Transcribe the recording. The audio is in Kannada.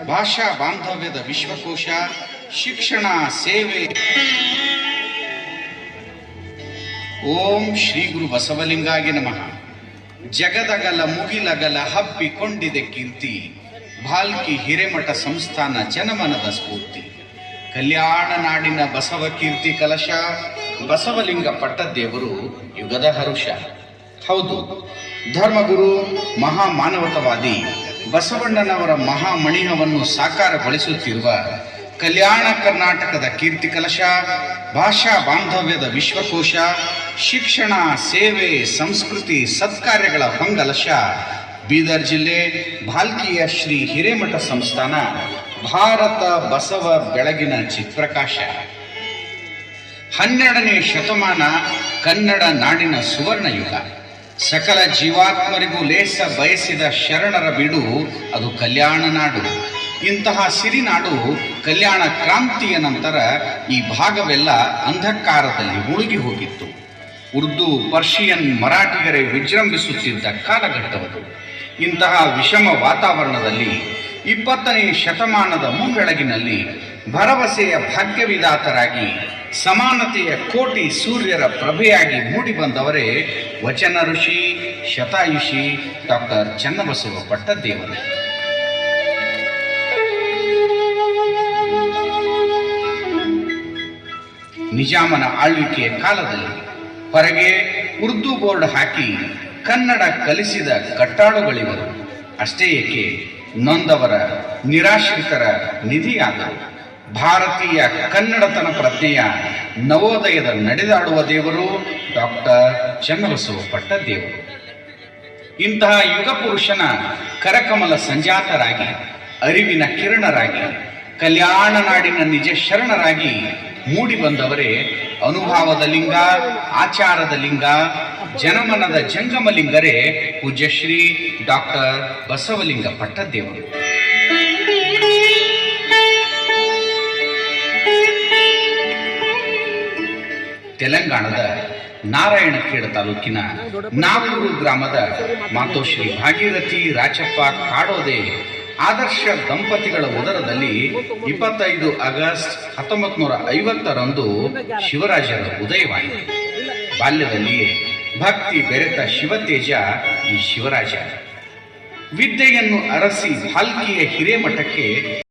ಭಾಷಾ ಬಾಂಧವ್ಯದ ವಿಶ್ವಕೋಶ ಶಿಕ್ಷಣ ಸೇವೆ. ಓಂ ಶ್ರೀ ಗುರು ಬಸವಲಿಂಗಾಯ ನಮಃ. ಜಗದಗಲ ಮುಗಿಲಗಲ ಹಬ್ಬಿಕೊಂಡಿದೆ ಕೀರ್ತಿ, ಭಾಲ್ಕಿ ಹಿರೇಮಠ ಸಂಸ್ಥಾನ ಜನಮನದ ಸ್ಫೂರ್ತಿ. ಕಲ್ಯಾಣ ನಾಡಿನ ಬಸವ ಕೀರ್ತಿ ಕಲಶ, ಬಸವಲಿಂಗ ಪಟ್ಟದೇವರು ಯುಗದ ಹರುಷ. ಹೌದು, ಧರ್ಮಗುರು ಮಹಾಮಾನವತವಾದಿ ಬಸವಣ್ಣನವರ ಮಹಾಮಣಿಹವನ್ನು ಸಾಕಾರಗೊಳಿಸುತ್ತಿರುವ ಕಲ್ಯಾಣ ಕರ್ನಾಟಕದ ಕೀರ್ತಿ ಕಲಶ, ಭಾಷಾ ಬಾಂಧವ್ಯದ ವಿಶ್ವಕೋಶ, ಶಿಕ್ಷಣ ಸೇವೆ ಸಂಸ್ಕೃತಿ ಸತ್ಕಾರ್ಯಗಳ ಹೊಂಗಲಶ, ಬೀದರ್ ಜಿಲ್ಲೆ ಭಾಲ್ಕಿಯ ಶ್ರೀ ಹಿರೇಮಠ ಸಂಸ್ಥಾನ ಭಾರತ ಬಸವ ಬೆಳಗಿನ ಚಿತ್ಪ್ರಕಾಶ. 12ನೇ ಶತಮಾನ ಕನ್ನಡ ನಾಡಿನ ಸುವರ್ಣ ಯುಗ. ಸಕಲ ಜೀವಾತ್ಮರಿಗೂ ಲೇಸ ಬಯಸಿದ ಶರಣರ ಬೀಡು ಅದು ಕಲ್ಯಾಣ ನಾಡು. ಇಂತಹ ಸಿರಿನಾಡು ಕಲ್ಯಾಣ ಕ್ರಾಂತಿಯ ನಂತರ ಈ ಭಾಗವೆಲ್ಲ ಅಂಧಕಾರದಲ್ಲಿ ಮುಳುಗಿ ಹೋಗಿತ್ತು. ಉರ್ದು, ಪರ್ಷಿಯನ್, ಮರಾಠಿಗರೇ ವಿಜೃಂಭಿಸುತ್ತಿದ್ದ ಕಾಲಘಟ್ಟವದು. ಇಂತಹ ವಿಷಮ ವಾತಾವರಣದಲ್ಲಿ 20ನೇ ಶತಮಾನದ ಮುಂಬೆಳಗಿನಲ್ಲಿ ಭರವಸೆಯ ಭಾಗ್ಯವಿದಾತರಾಗಿ ಸಮಾನತೆಯ ಕೋಟಿ ಸೂರ್ಯರ ಪ್ರಭೆಯಾಗಿ ಮೂಡಿಬಂದವರೇ ವಚನ ಋಷಿ ಶತಾಯುಷಿ ಡಾಕ್ಟರ್ ಚನ್ನಬಸವ ಪಟ್ಟದೇವರು. ನಿಜಾಮನ ಆಳ್ವಿಕೆಯ ಕಾಲದಲ್ಲಿ ಹೊರಗೆ ಉರ್ದು ಬೋರ್ಡ್ ಹಾಕಿ ಕನ್ನಡ ಕಲಿಸಿದ ಕಟ್ಟಾಳುಗಳಿವರು. ಅಷ್ಟೇ ಏಕೆ, ನೊಂದವರ ನಿರಾಶ್ರಿತರ ನಿಧಿಯಾದರು. ಭಾರತೀಯ ಕನ್ನಡತನ ಪ್ರಜ್ಞೆಯ ನವೋದಯದ ನಡೆದಾಡುವ ದೇವರು ಡಾಕ್ಟರ್ ಚನ್ನಬಸವ ಪಟ್ಟದೇವರು. ಇಂತಹ ಯುಗ ಪುರುಷನ ಕರಕಮಲ ಸಂಜಾತರಾಗಿ, ಅರಿವಿನ ಕಿರಣರಾಗಿ, ಕಲ್ಯಾಣ ನಾಡಿನ ನಿಜ ಶರಣರಾಗಿ ಮೂಡಿ ಬಂದವರೇ ಅನುಭಾವದ ಲಿಂಗ, ಆಚಾರದ ಲಿಂಗ, ಜನಮನದ ಜಂಗಮ ಲಿಂಗರೇ ಪೂಜ್ಯಶ್ರೀ ಡಾಕ್ಟರ್ ಬಸವಲಿಂಗ ಪಟ್ಟದೇವರು. ತೆಲಂಗಾಣದ ನಾರಾಯಣಖೇಡ ತಾಲೂಕಿನ ನಾಗೂರು ಗ್ರಾಮದ ಮಾತೋಶ್ರೀ ಭಾಗೀರಥಿ ರಾಚಪ್ಪ ಕಾಡೋದೆ ಆದರ್ಶ ದಂಪತಿಗಳ ಉದರದಲ್ಲಿ 25 ಆಗಸ್ಟ್ 1950ರಂದು ಶಿವರಾಜರ ಉದಯವಾಯಿತು. ಬಾಲ್ಯದಲ್ಲಿಯೇ ಭಕ್ತಿ ಬೆರೆತ ಶಿವತೇಜ ಈ ಶಿವರಾಜ. ವಿದ್ಯೆಯನ್ನು ಅರಸಿ ಭಾಲ್ಕಿಯ ಹಿರೇಮಠಕ್ಕೆ